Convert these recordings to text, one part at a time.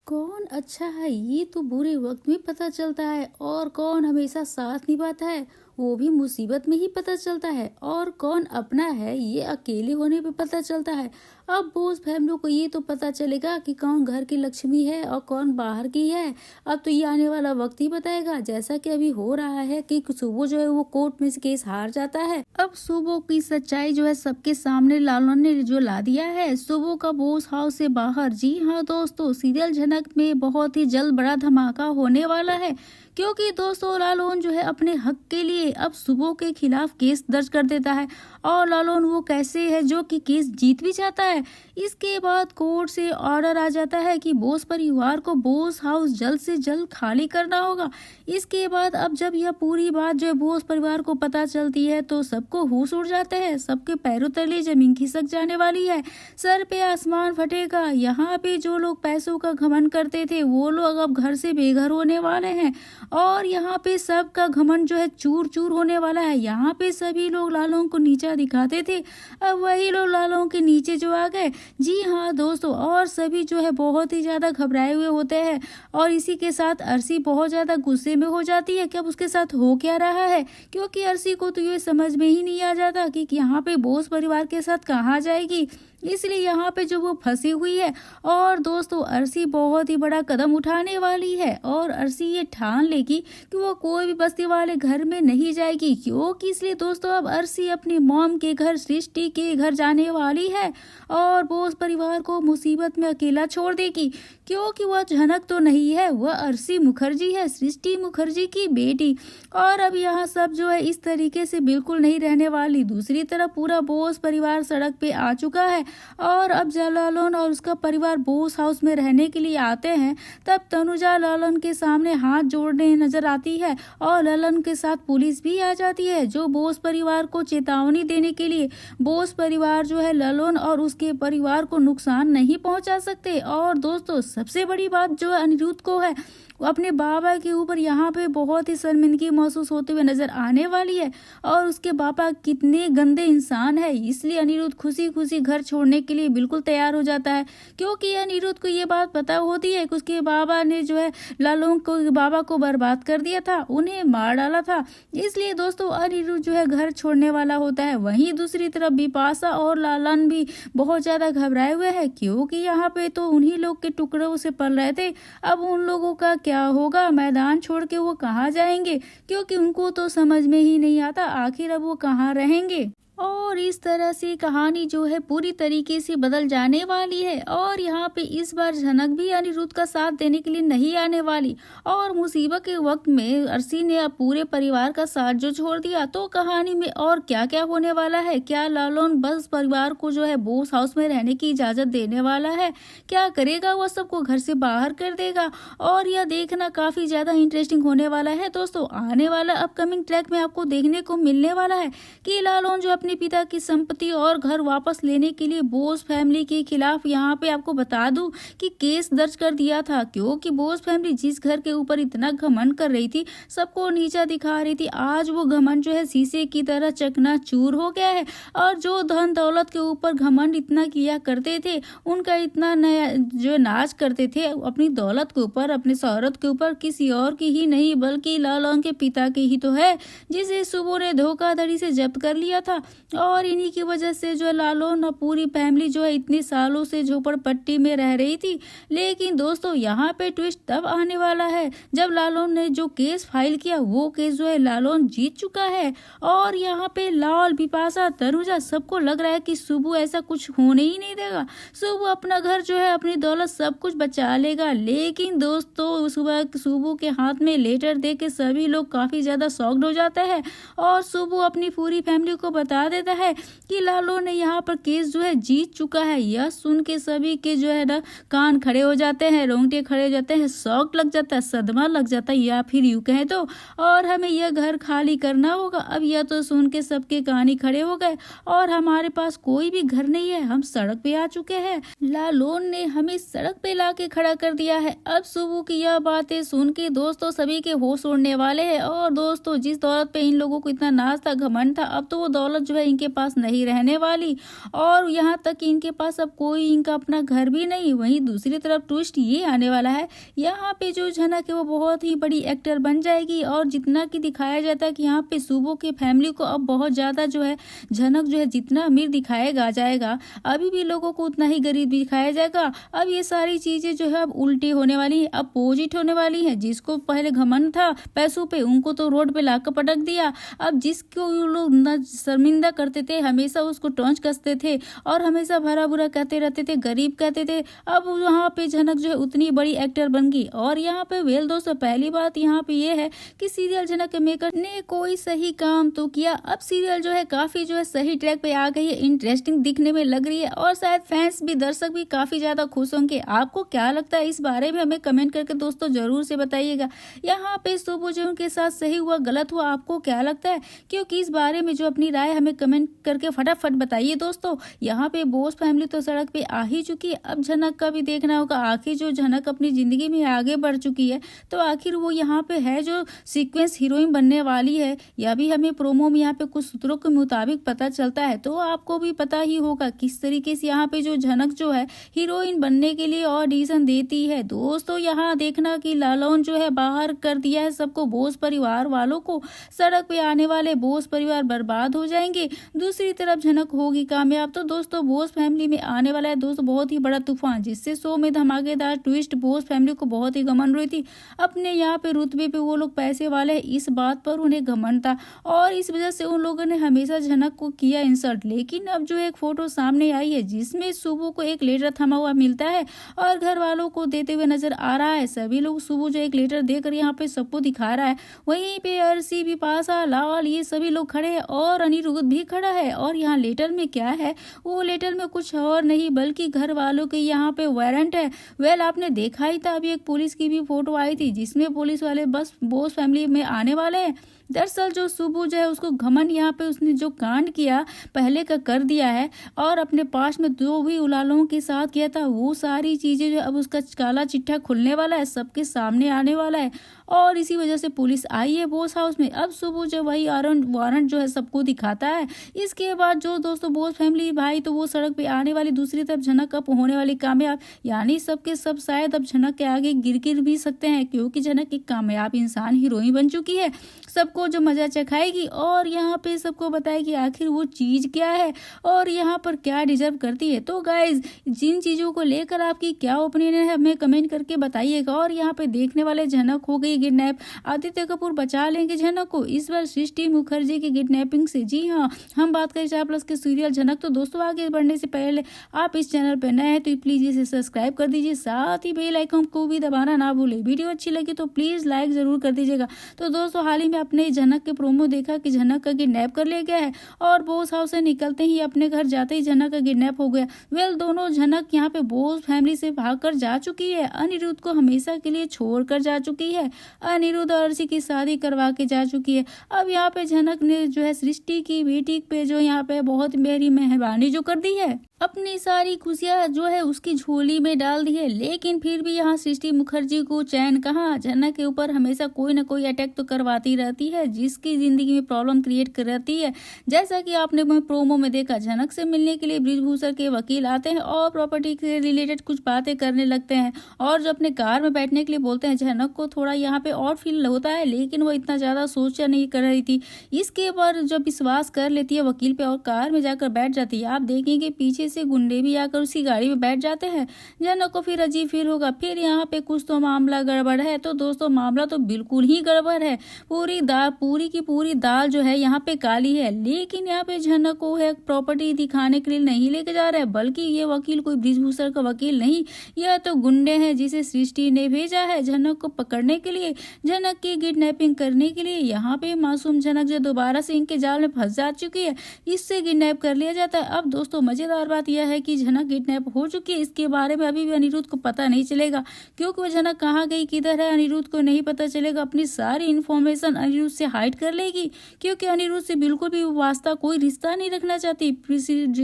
कौन अच्छा है ये तो बुरे वक्त में पता चलता है और कौन हमेशा साथ निभाता है वो भी मुसीबत में ही पता चलता है। और कौन अपना है ये अकेले होने पे पता चलता है। अब बोस फैमिली को ये तो पता चलेगा कि कौन घर की लक्ष्मी है और कौन बाहर की है। अब तो ये आने वाला वक्त ही बताएगा, जैसा कि अभी हो रहा है कि सुबह जो है वो कोर्ट में से केस हार जाता है। अब सुबह की सच्चाई जो है सबके सामने लालन ने जो ला दिया है सुबह का बोस हाउस से बाहर। जी हाँ दोस्तों, सीरियल झनक में बहुत ही जल्द बड़ा धमाका होने वाला है, क्योंकि दोस्तों लालून जो है अपने हक के लिए अब सुबो के खिलाफ केस दर्ज कर देता है। और लालून वो कैसे है जो कि केस जीत भी जाता है। इसके बाद कोर्ट से ऑर्डर आ जाता है कि बोस परिवार को बोस हाउस जल्द से जल्द खाली करना होगा। इसके बाद अब जब यह पूरी बात जो है बोस परिवार को पता चलती है तो सबको होश उड़ जाते हैं, सबके पैरों तले जमीन खिसक जाने वाली है, सर पे आसमान फटेगा। यहाँ पे जो लोग पैसों का घमंड करते थे वो लोग अब घर से बेघर होने वाले हैं और यहाँ पे सबका घमंड जो है चूर चूर होने वाला है। यहाँ पे सभी लोग लालों को नीचा दिखाते थे, अब वही लोग लालों के नीचे जो आ गए। जी हाँ दोस्तों, और सभी जो है बहुत ही ज्यादा घबराए हुए होते हैं। और इसी के साथ अर्शी बहुत ज्यादा गुस्से में हो जाती है कि अब उसके साथ हो क्या रहा है, क्योंकि अर्शी को तो ये समझ में ही नहीं आ जाता कि यहाँ पे बोस परिवार के साथ कहाँ जाएगी, इसलिए यहाँ पे जो वो फंसी हुई है। और दोस्तों अर्शी बहुत ही बड़ा कदम उठाने वाली है और अर्शी ये ठान लेगी कि वो कोई भी बस्ती वाले घर में नहीं जाएगी, क्योंकि इसलिए दोस्तों अब अर्शी अपनी मॉम के घर सृष्टि के घर जाने वाली है और बोस परिवार को मुसीबत में अकेला छोड़ देगी, क्योंकि वह झनक तो नहीं है, वह अर्शी मुखर्जी है, सृष्टि मुखर्जी की बेटी। और अब यहाँ सब जो है इस तरीके से बिल्कुल नहीं रहने वाली। दूसरी तरफ पूरा बोस परिवार सड़क पे आ चुका है और अब जब लालन और उसका परिवार बोस हाउस में रहने के लिए आते हैं तब तनुजा लालन के सामने हाथ जोड़ने नजर आती है और लालन के साथ पुलिस भी आ जाती है, जो बोस परिवार को चेतावनी देने के लिए बोस परिवार जो है लालन और उसके परिवार को नुकसान नहीं पहुंचा सकते। और दोस्तों सबसे बड़ी बात जो अनिरुद्ध को है वो अपने बाबा के ऊपर यहाँ पे बहुत ही शर्मिंदगी महसूस होते हुए नजर आने वाली है और उसके पापा कितने गंदे इंसान है, इसलिए अनिरुद्ध खुशी खुशी घर छोड़ने के लिए बिल्कुल तैयार हो जाता है, क्योंकि अनिरुद्ध को ये बात पता होती है कि उसके बाबा ने जो है लालों को बाबा को बर्बाद कर दिया था, उन्हें मार डाला था। इसलिए दोस्तों अनिरुद्ध जो है घर छोड़ने वाला होता है। वहीं दूसरी तरफ बिपाशा और लालन भी बहुत ज्यादा घबराए हुए हैं, क्योंकि यहाँ पे तो उन्हीं लोग के टुकड़ों से पल रहे थे। अब उन लोगों का क्या होगा, मैदान छोड़ के वो कहाँ जाएंगे, क्योंकि उनको तो समझ में ही नहीं आता आखिर अब वो कहाँ रहेंगे। और इस तरह से कहानी जो है पूरी तरीके से बदल जाने वाली है और यहाँ पे इस बार झनक भी अनिरुद्ध का साथ देने के लिए नहीं आने वाली। और मुसीबत के वक्त में अर्शी ने अब पूरे परिवार का साथ जो छोड़ दिया, तो कहानी में और क्या क्या होने वाला है, क्या लालन बस परिवार को जो है बोस हाउस में रहने की इजाजत देने वाला है, क्या करेगा वह सबको घर से बाहर कर देगा, और यह देखना काफी ज्यादा इंटरेस्टिंग होने वाला है। दोस्तों आने वाला अपकमिंग ट्रैक में आपको देखने को मिलने वाला है कि लालन जो अपने पिता की संपत्ति और घर वापस लेने के लिए बोस फैमिली के खिलाफ, यहाँ पे आपको बता दूं कि केस दर्ज कर दिया था, क्योंकि बोस फैमिली जिस घर के ऊपर इतना घमंड कर रही थी, सबको नीचा दिखा रही थी, आज वो घमंड जो है शीशे की तरह चकनाचूर हो गया है। और जो धन दौलत के ऊपर घमंड इतना किया करते थे, उनका इतना नया जो नाच करते थे अपनी दौलत के ऊपर, अपने शौहरत के ऊपर, किसी और की ही नहीं बल्कि लालन के पिता की ही तो है, जिसे सुबह ने धोखाधड़ी से जब्त कर लिया था। और इन्हीं की वजह से जो लालन और पूरी फैमिली जो है इतने सालों से झोपड़पट्टी में रह रही थी। लेकिन दोस्तों यहाँ पे ट्विस्ट तब आने वाला है जब लालन ने जो केस फाइल किया वो केस जो है लालन जीत चुका है। और यहाँ पे लाल, बिपाशा, तनुजा सबको लग रहा है कि सुबह ऐसा कुछ होने ही नहीं देगा, सुबह अपना घर जो है अपनी दौलत सब कुछ बचा लेगा। लेकिन दोस्तों सुबह के हाथ में लेटर दे के सभी लोग काफी ज्यादा शॉक्ड हो जाते हैं और सुबह अपनी पूरी फैमिली को बता देता है कि लालो ने यहाँ पर केस जो है जीत चुका है। यह सुन के सभी के जो है ना कान खड़े हो जाते हैं, रोंगटे खड़े हो जाते हैं, शौक लग जाता है, सदमा लग जाता है, या फिर यूं कहें तो और हमें यह घर खाली करना होगा। अब यह तो सुन के सबके कान ही खड़े हो गए और हमारे पास कोई भी घर नहीं है, हम सड़क पे आ चुके हैं, लालोन ने हमें सड़क पे लाके खड़ा कर दिया है। अब सुबह की यह बातें सुन के दोस्तों सभी के होश उड़ने वाले हैं। और दोस्तों जिस दौलत पे इन लोगों को इतना नाज था, घमंड था, अब तो वो दौलत जो है है इनके पास नहीं रहने वाली, और यहाँ तक कि इनके पास अब कोई इनका अपना घर भी नहीं। वहीं दूसरी तरफ ट्विस्ट ये आने वाला है, यहाँ पे जो झनक है वो बहुत ही बड़ी एक्टर बन जाएगी, और जितना कि दिखाया जाता है कि यहाँ पे सुबो की फैमिली को अब बहुत ज्यादा जो है झनक जो है जितना अमीर दिखाएगा जाएगा, अभी भी लोगों को उतना ही गरीब दिखाया जाएगा। अब ये सारी चीजें जो है अब उल्टी होने वाली है, अपोजिट होने वाली है। जिसको पहले घमंड था पैसों पे, उनको तो रोड पे लाकर पटक दिया। अब जिसको ये लोग न शर्मिंदा करते थे, हमेशा उसको टोंच कसते थे और हमेशा भरा बुरा कहते रहते थे, गरीब कहते थे, अब वहाँ पे झनक जो है उतनी बड़ी एक्टर बन गई। और यहाँ पे वेल दोस्तों, पहली बात यहाँ पे ये है कि सीरियल झनक के मेकर ने कोई सही काम तो किया। अब सीरियल जो है काफी जो है सही ट्रैक पे आ गई है, इंटरेस्टिंग दिखने में लग रही है, और शायद फैंस भी, दर्शक भी काफी ज्यादा खुश होंगे। आपको क्या लगता है इस बारे में, हमें कमेंट करके दोस्तों जरूर से बताइएगा। यहाँ पे सुबो जो उनके साथ सही हुआ गलत हुआ, आपको क्या लगता है? क्योंकि इस बारे में जो अपनी राय हमें कमेंट करके फटाफट बताइए दोस्तों। यहाँ पे बोस फैमिली तो सड़क पे आ ही चुकी है, अब झनक का भी देखना होगा। आखिर जो झनक अपनी जिंदगी में आगे बढ़ चुकी है, तो आखिर वो यहाँ पे है जो सीक्वेंस हीरोइन बनने वाली है, या भी हमें प्रोमो में यहाँ पे कुछ सूत्रों के मुताबिक पता चलता है। तो आपको भी पता ही होगा किस तरीके से यहाँ पे जो झनक जो है हीरोइन बनने के लिए ऑडिशन देती है। दोस्तों यहाँ देखना कि लालौन जो है बाहर कर दिया है सबको, बोस परिवार वालों को। सड़क पे आने वाले बोस परिवार बर्बाद हो जाएंगे, दूसरी तरफ झनक होगी कामयाब। तो दोस्तों बोस फैमिली में आने वाला है दोस्तों बहुत ही बड़ा तूफान, जिससे शो में धमाकेदार ट्विस्ट। बोस फैमिली को बहुत ही घमंड हुई थी अपने यहाँ पे रुतबे पे, वो लोग पैसे वाले हैं, इस बात पर उन्हें घमंड था, और इस वजह से उन लोगों ने हमेशा झनक को किया इंसल्ट। लेकिन अब जो एक फोटो सामने आई है जिसमें सुबो को एक लेटर थमा हुआ मिलता है और घर वालों को देते हुए नजर आ रहा है। सभी लोग सुबो जो एक लेटर देकर यहाँ पे सबको दिखा रहा है। वहीं पे अर्शी, बिपाशा, लाल, ये सभी लोग खड़े हैं और अनिरुद्ध भी खड़ा है। और यहाँ लेटर में क्या है, वो लेटर में कुछ और नहीं बल्कि घर वालों के यहाँ पे वारंट है। वेल आपने देखा ही था, अभी एक पुलिस की भी फोटो आई थी जिसमें पुलिस वाले बस बोस फैमिली में आने वाले हैं। दरअसल जो सुबो जो है उसको घमंड, यहाँ पे उसने जो कांड किया पहले का कर दिया है, और अपने पास में जो भी उलालों के साथ किया था वो सारी चीजें जो अब उसका काला चिट्ठा खुलने वाला है, सबके सामने आने वाला है, और इसी वजह से पुलिस आई है बोस हाउस में। अब सुबो जो वही वारंट जो है सबको दिखाता है। इसके बाद जो दोस्तों बोस फैमिली भाई तो वो सड़क पे आने वाली, दूसरी तरफ झनक अब होने वाली कामयाब, यानी सबके सब शायद अब झनक के आगे गिर भी सकते हैं, क्योंकि झनक एक कामयाब इंसान हीरोइन बन चुकी है, सबको जो मजा चखाएगी और यहाँ पे सबको बताएगी आखिर वो चीज क्या है और यहाँ पर क्या डिजर्व करती है। तो गाइज जिन चीजों को लेकर आपकी क्या ओपिनियन है हमें कमेंट करके बताइएगा। और यहाँ पे देखने वाले झनक हो गई किडनैप, आदित्य कपूर बचा लेंगे झनक को इस बार सृष्टि मुखर्जी की किडनैपिंग से। जी हाँ, हम बात करें स्टार प्लस के सीरियल झनक। तो दोस्तों आगे बढ़ने से पहले आप इस चैनल पर नए हैं तो प्लीज इसे सब्सक्राइब कर दीजिए, साथ ही बेल आइकन को भी दबाना ना भूले। वीडियो अच्छी लगी तो प्लीज लाइक जरूर कर दीजिएगा। तो दोस्तों हाल ही में अपने झनक के प्रोमो देखा कि झनक का किडनैप कर लिया गया है और बोस हाउस से निकलते ही अपने घर जाते ही झनक का किडनैप हो गया। वेल दोनों झनक यहाँ पे बोस फैमिली से भागकर जा चुकी है, अनिरुद्ध को हमेशा के लिए छोड़कर जा चुकी है, अनिरुद्ध और अर्शी की शादी करवा के जा चुकी है। अब यहाँ पे झनक ने जो है सृष्टि की बेटी पे जो यहाँ पे बहुत मेरी मेहरबानी जो कर दी है, अपनी सारी खुशियां जो है उसकी झोली में डाल दी है। लेकिन फिर भी यहाँ सृष्टि मुखर्जी को चैन कहाँ, झनक के ऊपर हमेशा कोई ना कोई अटैक तो करवाती रहती है जिसकी जिंदगी में प्रॉब्लम क्रिएट कर रहती है। जैसा कि आपने प्रोमो में देखा, झनक से मिलने के लिए बृजभूषण के वकील आते हैं और प्रॉपर्टी से रिलेटेड कुछ बातें करने लगते हैं और जो अपने कार में बैठने के लिए बोलते हैं। झनक को थोड़ा यहाँ पे और फील होता है लेकिन वो इतना ज्यादा सोचा नहीं कर रही थी। इसके बाद जब विश्वास कर लेती है वकील पे और कार में जाकर बैठ जाती है, आप देखेंगे पीछे से गुंडे भी आकर उसी गाड़ी में बैठ जाते हैं। झनक को फिर अजीब फील होगा, फिर यहाँ पे कुछ तो मामला गड़बड़ है। तो दोस्तों मामला तो बिल्कुल ही गड़बड़ है, पूरी की पूरी दाल जो है यहाँ पे काली है। लेकिन यहाँ पे झनक को है प्रॉपर्टी दिखाने के लिए नहीं लेके जा रहे हैं, बल्कि ये वकील कोई बृजभूषण का वकील नहीं, यह तो गुंडे हैं जिसे सृष्टि ने भेजा है झनक को पकड़ने के लिए, झनक की किडनैपिंग करने के लिए। यहाँ पे मासूम झनक जो दोबारा से इनके जाल में फंस जा चुकी है, इससे किडनैप कर लिया जाता है। अब दोस्तों मजेदार बात बात यह है कि झनक किडनैप हो चुकी है, इसके बारे में अभी भी अनिरुद्ध को पता नहीं चलेगा, क्योंकि वो झनक कहाँ गई, किधर है, अनिरुद्ध को नहीं पता चलेगा। अपनी सारी इन्फॉर्मेशन अनिरुद्ध से हाइड कर लेगी, क्योंकि अनिरुद्ध से बिल्कुल भी वास्ता कोई रिश्ता नहीं रखना चाहती।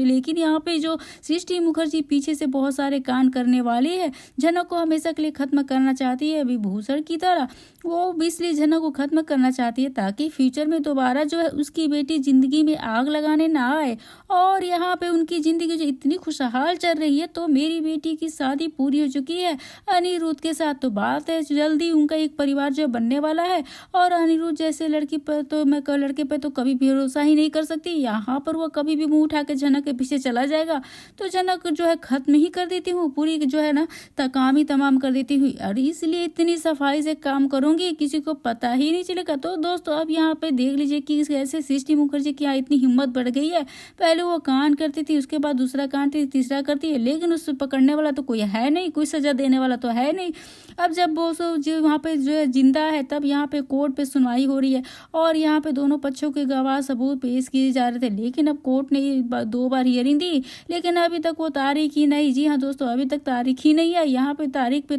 लेकिन यहाँ पे जो सृष्टि मुखर्जी पीछे से बहुत सारे कांड करने वाली है, झनक को हमेशा के लिए खत्म करना चाहती है, विभूषण की तरह। वो इसलिए झनक को खत्म करना चाहती है ताकि फ्यूचर में दोबारा जो है उसकी बेटी जिंदगी में आग लगाने ना आए। और यहाँ पे उनकी जिंदगी जो इतनी खुशहाल चल रही है, तो मेरी बेटी की शादी पूरी हो चुकी है अनिरुद्ध के साथ, तो बात है जल्दी उनका एक परिवार जो बनने वाला है। और अनिरुद्ध जैसे लड़की पर तो मैं लड़के पर तो कभी भरोसा ही नहीं कर सकती। यहाँ पर वो कभी भी मुंह उठा के झनक के पीछे चला जाएगा तो झनक जो है खत्म ही कर देती हूँ, पूरी जो है ना काम ही तमाम कर देती हुई। और इसलिए इतनी सफाई से काम करूंगी किसी को पता ही नहीं चलेगा। तो दोस्तों अब यहाँ पे देख लीजिए कि कैसे सृष्टि मुखर्जी की यहाँ इतनी हिम्मत बढ़ गई है। पहले वो कांड करती थी, उसके बाद दूसरा कांड थी, तीसरा करती है, लेकिन उससे पकड़ने वाला तो कोई है नहीं, कोई सजा देने वाला तो है नहीं। अब जब वो जो वहाँ पे जो है जिंदा है, तब यहाँ पे कोर्ट पे सुनवाई हो रही है और यहाँ पे दोनों पक्षों के गवाह सबूत पेश किए जा रहे थे। लेकिन अब कोर्ट ने 2 बार हियरिंग दी, लेकिन अभी तक वो तारीख ही नहीं। जी हाँ दोस्तों, अभी तक तारीख ही नहीं है। यहाँ पे तारीख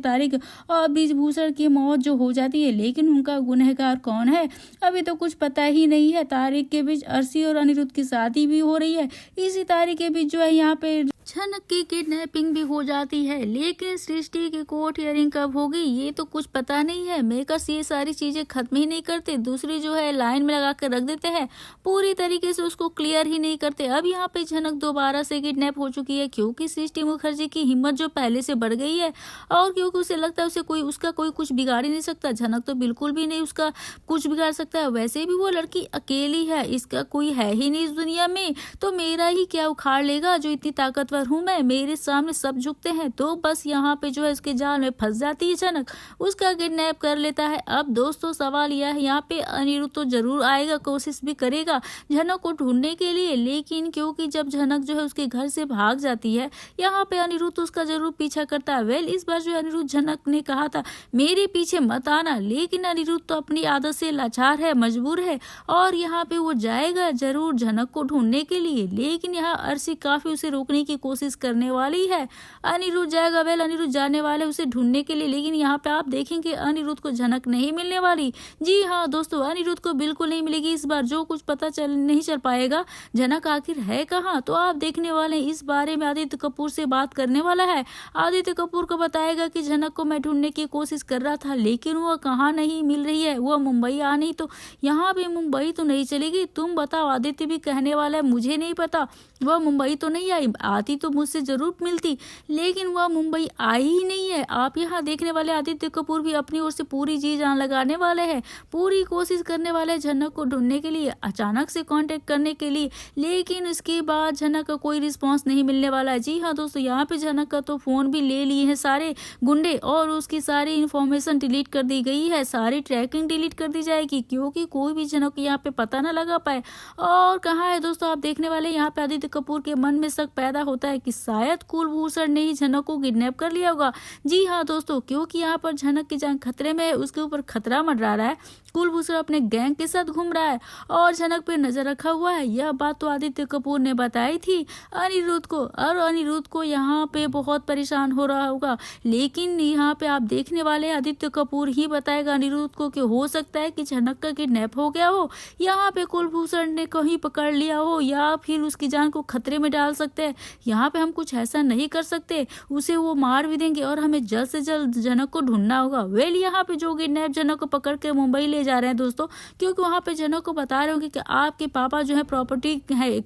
और ब्रिजभूषण की मौत जो हो जाती है, लेकिन उनका गुनहगार कौन है अभी तो कुछ पता ही नहीं है। तारीख के बीच अर्शी और अनिरुद्ध की शादी भी हो रही है, इसी तारीख के बीच जो है यहाँ पे झनक की किडनैपिंग भी हो जाती है। लेकिन सृष्टि की कोर्ट हियरिंग कब होगी ये तो कुछ पता नहीं है। मेकर्स ये सारी चीजें खत्म ही नहीं करते, दूसरी जो है लाइन में लगा कर रख देते हैं, पूरी तरीके से उसको क्लियर ही नहीं करते। अब यहाँ पे झनक दोबारा से किडनैप हो चुकी है, क्योंकि सृष्टि मुखर्जी की हिम्मत जो पहले से बढ़ गई है और क्योंकि उसे लगता है उसे उसका कोई कुछ बिगाड़ ही नहीं सकता। झनक तो बिल्कुल भी नहीं उसका कुछ बिगाड़ सकता है, वैसे भी वो लड़की अकेली है, इसका कोई है ही नहीं इस दुनिया में, तो मेरा ही क्या उखाड़ लेगा, जो इतनी ताकतवर हूँ मैं, मेरे सामने सब झुकते हैं। तो बस यहाँ पे जो है उसके जाल में फंस जाती है झनक, उसका किडनैप कर लेता है। अब दोस्तों सवाल यह है, यहाँ पे अनिरुद्ध तो जरूर आएगा, कोशिश भी करेगा झनक को ढूंढने के लिए, लेकिन क्योंकि जब झनक जो है उसके घर से भाग जाती है, यहाँ पे अनिरुद्ध उसका जरूर पीछा करता है। वेल इस बार जो अनिरुद्ध, झनक ने कहा था मेरे पीछे मत आना, लेकिन अनिरुद्ध तो अपनी आदत से लाचार है, मजबूर है और यहाँ पे वो जाएगा जरूर झनक को ढूंढने के लिए। लेकिन यहाँ अर्शी काफी उसे रोकने की कोशिश करने वाली है। अनिरुद्ध जाएगा, वेल अनिरुद्ध जाने वाले उसे ढूंढने के लिए, लेकिन यहाँ पे आप देखेंगे अनिरुद्ध को झनक नहीं मिलने वाली। जी हाँ दोस्तों, अनिरुद्ध को बिल्कुल नहीं मिलेगी इस बार, जो कुछ पता नहीं चल पाएगा झनक आखिर है कहाँ, तो आप देखने वाले इस बारे में आदित्य कपूर से बात करने वाला है। आदित्य कपूर को बताएगा कि झनक को मैं ढूंढने की कोशिश कर रहा था, लेकिन वह कहाँ नहीं मिल रही है, वह मुंबई आ नहीं, तो यहाँ भी मुंबई तो नहीं चलेगी, तुम बताओ। आदित्य भी कहने वाला है मुझे नहीं पता, वह मुंबई तो नहीं आई, आती तो मुझसे जरूर मिलती, लेकिन वह मुंबई आई ही नहीं है। आप यहाँ देखने वाले आदित्य कपूर भी अपनी ओर से पूरी जी जान लगाने वाले हैं, पूरी कोशिश करने वाले हैं झनक को ढूंढने के लिए, अचानक से कांटेक्ट करने के लिए, लेकिन इसके बाद झनक का कोई रिस्पांस नहीं मिलने वाला है। जी हाँ दोस्तों, यहाँ पे झनक का तो फोन भी ले लिए हैं सारे गुंडे और उसकी सारी इन्फॉर्मेशन डिलीट कर दी गई है, सारी ट्रैकिंग डिलीट कर दी जाएगी, क्योंकि कोई भी झनक यहाँ पे पता ना लगा पाए। और कहाँ है दोस्तों, आप देखने वाले यहाँ पे आदित्य कपूर के मन में शक पैदा होता है कि शायद कुलभूषण ने ही झनक को किडनैप कर लिया होगा। जी हाँ दोस्तों, क्योंकि यहाँ पर झनक की जान खतरे में है, उसके ऊपर खतरा मंडरा रहा है, कुलभूषण अपने गैंग के साथ घूम रहा है और झनक पे नजर रखा हुआ है। यह बात तो आदित्य कपूर ने बताई थी अनिरुद्ध को, और अनिरुद्ध को यहाँ पे बहुत परेशान हो रहा होगा। लेकिन यहाँ पे आप देखने वाले आदित्य कपूर ही बताएगा अनिरुद्ध को कि हो सकता है कि झनक का किडनैप हो गया हो, यहाँ पे कुलभूषण ने कहीं पकड़ लिया हो, या फिर उसकी जान को खतरे में डाल सकते हैं। यहाँ पे हम कुछ ऐसा नहीं कर सकते, उसे वो मार भी देंगे और हमें जल्द से जल्द झनक को ढूंढना होगा। वेल यहाँ पे जो किडनैप झनक को पकड़ के मुंबई ले जा रहे हैं दोस्तों, क्योंकि वहाँ पे झनक को बता रहे होंगे कि आपके पापा जो है प्रॉपर्टी है,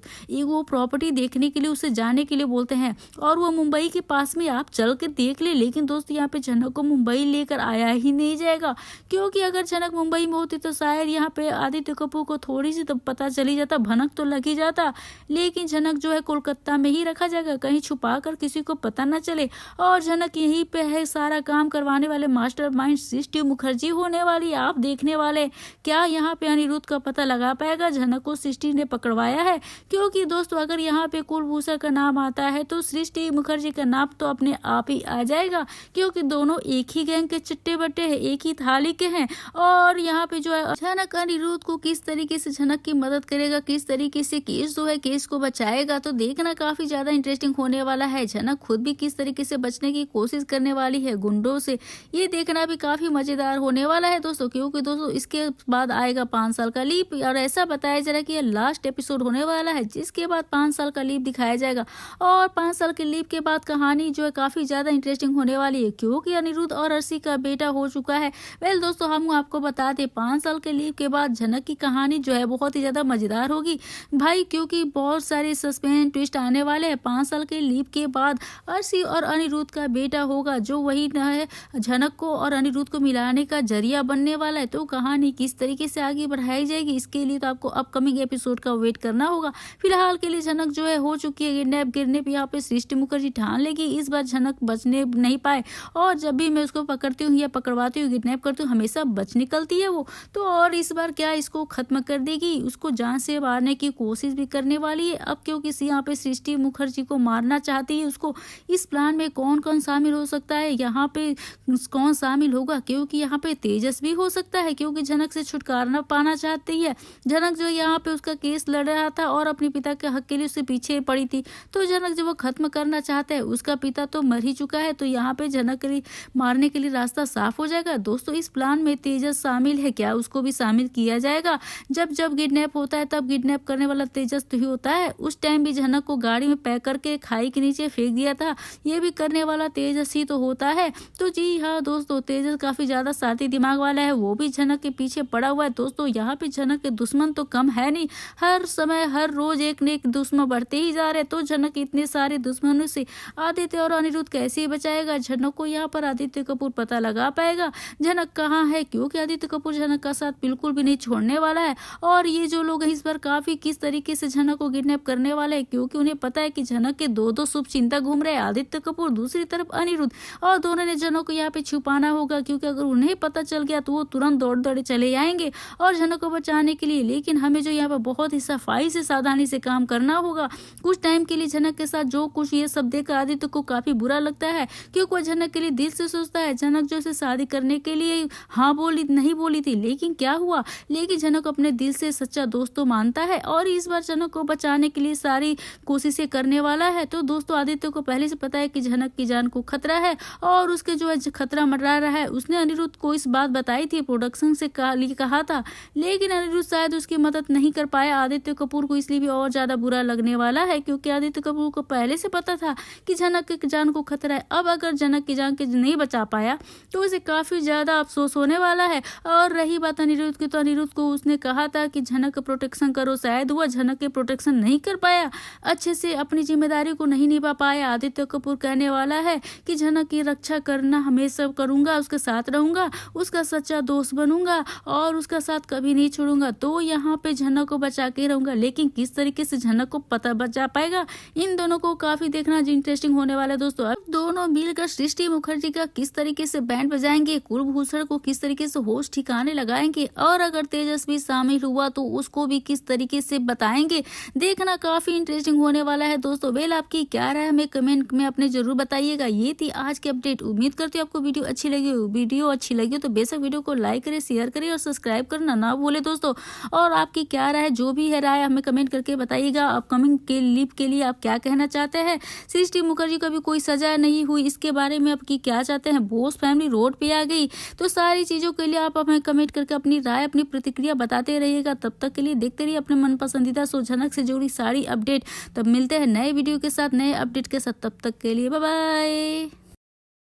वो प्रॉपर्टी देखने के लिए उसे जाने के लिए बोलते हैं और वो मुंबई के पास में आप चल के देख ले। लेकिन दोस्त यहाँ पे झनक को मुंबई लेकर आया ही नहीं जाएगा, क्योंकि अगर झनक मुंबई में होती तो शायद यहाँ पे आदित्य कपूर को थोड़ी सी तो पता चली जाता, भनक तो लग ही जाता। लेकिन झनक जो है कोलकाता में ही रखा जाएगा, कहीं छुपा कर किसी को पता न चले, और झनक यहीं पे है सारा काम करवाने वाले मास्टरमाइंड सृष्टि मुखर्जी होने वाली। आप देखने वाले क्या यहाँ पे अनिरुद्ध का पता लगा पाएगा झनक को सृष्टि ने पकड़वाया है, क्योंकि दोस्तों अगर यहाँ पे कुलभूषण का नाम आता है तो सृष्टि मुखर्जी का नाम तो अपने आप ही आ जाएगा, क्योंकि दोनों एक ही गैंग के चिट्टे बट्टे हैं, एक ही थाली के हैं। और यहाँ पे जो है झनक अनिरुद्ध को किस तरीके से झनक की मदद करेगा, किस तरीके से केस जो है केस को बचाएगा, तो देखना काफी ज्यादा इंटरेस्टिंग होने वाला है। झनक खुद भी किस तरीके से बचने की कोशिश करने वाली है गुंडों से, ये देखना भी काफी मजेदार होने वाला है दोस्तों, क्योंकि दोस्तों इसके बाद आएगा 5 साल का लीप और ऐसा बताया जा रहा है कि ये लास्ट एपिसोड होने वाला है, जिसके बाद 5 साल का लीप दिखाया जाएगा। और 5 साल के लीप के बाद कहानी जो है काफी ज्यादा इंटरेस्टिंग होने वाली है, क्योंकि अनिरुद्ध और अर्शी का बेटा हो चुका है। वेल दोस्तों, हम आपको बता दें 5 साल के लीप के बाद झनक की कहानी जो है बहुत ही ज्यादा मजेदार होगी भाई, क्योंकि बहुत सारे सस्पेंस ट्विस्ट आने वाले हैं। 5 साल के लीप के बाद अर्शी और अनिरुद्ध का बेटा होगा, जो वही न है झनक को और अनिरुद्ध को मिलाने का जरिया बनने वाला है। तो कहानी किस तरीके से आगे बढ़ाई जाएगी, इसके लिए तो आपको अपकमिंग एपिसोड का वेट करना होगा। फिलहाल के लिए झनक जो है हो चुकी है किडनैप। गिरने पे यहाँ पे सृष्टि मुखर्जी ठान लेगी इस बार झनक बचने नहीं पाए, और जब भी मैं उसको पकड़ती हूँ या पकड़वाती हूँ, किडनैप करती हूँ, हमेशा बच निकलती है वो। तो और इस बार क्या इसको खत्म कर देगी, उसको जान से मारने की कोशिश भी करने वाली है। अब क्योंकि यहाँ पे सृष्टि मुखर्जी को मारना चाहती है उसको, इस प्लान में कौन कौन शामिल हो सकता है, यहाँ पे कौन शामिल होगा, क्योंकि यहाँ पे तेजस भी हो सकता है, क्योंकि झनक से छुटकारा पाना चाहती है। झनक जो यहाँ पे उसका केस लड़ रहा था और अपने पिता के हक के लिए उससे पीछे पड़ी थी, तो झनक जब वो खत्म करना चाहता है, उसका पिता तो मर ही चुका है, तो यहाँ पे झनक के मारने के लिए रास्ता साफ हो जाएगा। दोस्तों इस प्लान में तेजस शामिल है क्या, उसको भी शामिल किया जाएगा। जब जब किडनैप होता है तब किडनैप करने वाला तेजस तो ही होता है। उस टाइम भी झनक को गाड़ी में पैक करके खाई के नीचे फेंक दिया था, ये भी करने वाला तेजस ही तो होता है। तो जी हाँ दोस्तों, तेजस काफी ज्यादा शातिर दिमाग वाला है, वो भी झनक के पीछे पड़ा हुआ है। दोस्तों यहाँ पे झनक के दुश्मन तो कम है नहीं, हर समय हर रोज एक न एक दुश्मन बढ़ते ही जा रहे। तो झनक इतने सारे दुश्मनों से आदित्य और अनिरुद्ध कैसे बचाएगा। झनक को यहाँ पर आदित्य कपूर पता लगा पाएगा झनक कहाँ है, क्योंकि आदित्य कपूर झनक का साथ बिल्कुल भी नहीं छोड़ने वाला है। और ये जो लोग इस बार काफी किस तरीके से झनक को किडनैप करने वाले हैं, क्योंकि उन्हें पता है कि झनक के दो शुभ चिंता घूम रहे हैं, आदित्य कपूर दूसरी तरफ अनिरुद्ध, और दोनों ने झनक को यहाँ पे छुपाना होगा, क्योंकि अगर उन्हें पता चल गया तो वो तुरंत दौड़ दौड़े चले आएंगे और झनक को बचाने के लिए। लेकिन हमें जो यहाँ पर बहुत ही सफाई से सावधानी से काम करना होगा। कुछ टाइम के लिए झनक के साथ जो कुछ ये सब देख आदित्य को काफी बुरा लगता है, क्योंकि वह झनक के लिए दिल से सोचता है। झनक जो से शादी करने के लिए हाँ नहीं बोली थी, लेकिन क्या हुआ, लेकिन झनक अपने दिल से सच्चा दोस्त तो मानता है और इस बार झनक को बचाने के लिए सारी कोशिशें करने वाला है। तो दोस्तों आदित्य को पहले से पता है कि झनक की जान को खतरा है और उसके जो है खतरा मंडरा रहा है। उसने अनिरुद्ध को इस बात बताई थी, प्रोडक्शन से कहा था, लेकिन अनिरुद्ध शायद उसकी मदद नहीं कर पाया आदित्य कपूर को, इसलिए भी और ज्यादा बुरा लगने वाला है, क्योंकि आदित्य कपूर को पहले से पता था कि झनक की जान को खतरा है। अब अगर झनक की जान के नहीं बचा पाया तो उसे काफी ज्यादा अफसोस होने वाला है। और रही बात अनिरुद्ध की, तो अनिरुद्ध को उसने कहा था कि झनक का प्रोटेक्शन करो, शायद वह झनक के प्रोटेक्शन नहीं कर पाया, अच्छे से अपनी जिम्मेदारी को नहीं निभा पाया। आदित्य कपूर कहने वाला है कि झनक की रक्षा करना हमेशा करूंगा, उसके साथ रहूंगा, उसका सच्चा दोस्त बनूंगा और उसका साथ कभी नहीं छोड़ूंगा। तो यहाँ पे झनक को बचा के रहूंगा, लेकिन किस तरीके से झनक को पता बचा पाएगा, इन दोनों को काफी देखना इंटरेस्टिंग होने वाला है दोस्तों। अब दोनों मिलकर सृष्टि मुखर्जी का किस तरीके से बैंड बजाएंगे, कुलभूषण को किस तरीके से होश ठिकाने लगाएंगे, और अगर तेजस्वी शामिल हुआ तो उसको भी किस तरीके से बताएंगे, देखना काफी इंटरेस्टिंग होने वाला है दोस्तों। वेल आपकी क्या राय हमें कमेंट में अपने जरूर बताइएगा। ये थी आज की अपडेट, उम्मीद करती हूँ आपको वीडियो अच्छी लगी हो। वीडियो अच्छी लगी हो तो बेशक वीडियो को लाइक करें, शेयर करें और सब्सक्राइब करना ना भूले दोस्तों। और आपकी क्या राय, जो भी है राय हमें कमेंट करके बताइएगा। अपकमिंग के लीप के लिए आप क्या कहना चाहते हैं, सृष्टि मुखर्जी को भी कोई सजा नहीं हुई, इसके बारे में आपकी क्या चाहते हैं, बोस फैमिली रोड पे आ गई, तो सारी चीजों के लिए आप हमें कमेंट करके अपनी राय अपनी प्रतिक्रिया बताते रहिएगा। तब तक के लिए देखते रहिए अपने मन पसंदीदा शो झनक से जुड़ी सारी अपडेट। तब मिलते हैं नए वीडियो के साथ, नए अपडेट के साथ, तब तक के लिए बाय बाय।